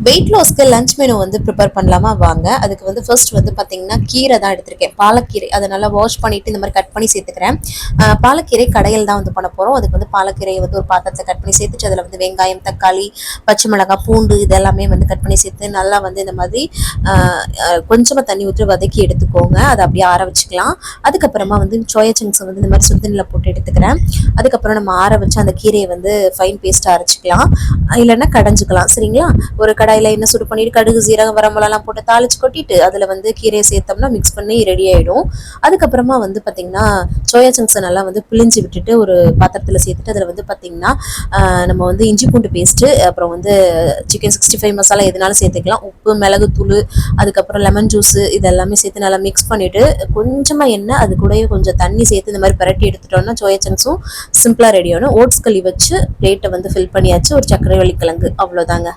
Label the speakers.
Speaker 1: Wait லாஸ்க்கு lunch menu வந்து prepare பண்ணலாமா வாங்க. அதுக்கு வந்து ஃபர்ஸ்ட் வந்து பார்த்தீங்கன்னா கீரை தான் எடுத்திருக்கேன், பாலக்கீரை. அதை நல்லா வாஷ் பண்ணிட்டு இந்த மாதிரி கட் பண்ணி சேர்த்துக்கிறேன். பாலக்கீரை கடையில் தான் வந்து பண்ண போகிறோம். அதுக்கு வந்து பாலக்கீரையை வந்து ஒரு பாத்திரத்தை கட் பண்ணி சேர்த்துட்டு அதில் வந்து வெங்காயம், தக்காளி, பச்சை மிளகாய், பூண்டு இதெல்லாமே வந்து கட் பண்ணி சேர்த்து நல்லா வந்து இந்த மாதிரி கொஞ்சமாக தண்ணி ஊற்றி வதக்கி எடுத்துக்கோங்க. அதை அப்படியே ஆற வச்சுக்கலாம். அதுக்கப்புறமா வந்து சோயா சங்க்ஸை வந்து இந்த மாதிரி சுடுதண்ணில் போட்டு எடுத்துக்கிறேன். அதுக்கப்புறம் நம்ம ஆற வச்சு அந்த கீரையை வந்து ஃபைன் பேஸ்ட்டாக அரைச்சிக்கலாம், இல்லைன்னா கடைஞ்சிக்கலாம். சரிங்களா? ஒரு கடாயில் எண்ணெய் சுடு பண்ணிட்டு கடுகு, சீரகம், வரமிளகாலாம் போட்டு தாளிச்சு கொட்டிட்டு அதில் வந்து கீரையை சேர்த்தோம்னா மிக்ஸ் பண்ணி ரெடி ஆகிடும். அதுக்கப்புறமா வந்து பார்த்திங்கன்னா சோயா சங்க்ஸை நல்லா வந்து பிழிஞ்சு விட்டுட்டு ஒரு பாத்திரத்தில் சேர்த்துட்டு அதில் வந்து பார்த்திங்கன்னா நம்ம வந்து இஞ்சி பூண்டு பேஸ்ட்டு, அப்புறம் வந்து சிக்கன் 65 மசாலா எதுனாலும் சேர்த்துக்கலாம், உப்பு, மிளகுத்தூள், அதுக்கப்புறம் லெமன் ஜூஸு இதெல்லாமே சேர்த்து நல்லா மிக்ஸ் பண்ணிவிட்டு கொஞ்சமாக எண்ணெய் அது கூடயே கொஞ்சம் தண்ணி சேர்த்து இந்த மாதிரி பரட்டி எடுத்துட்டோம்னா சோயா சங்க்ஸும் சிம்பிளாக ரெடி ஆகணும். ஓட்ஸ் களி வச்சு பிளேட்டை வந்து ஃபில் பண்ணியாச்சு. ஒரு சர்க்கரை வள்ளிக்கிழங்கு, அவ்வளோதாங்க.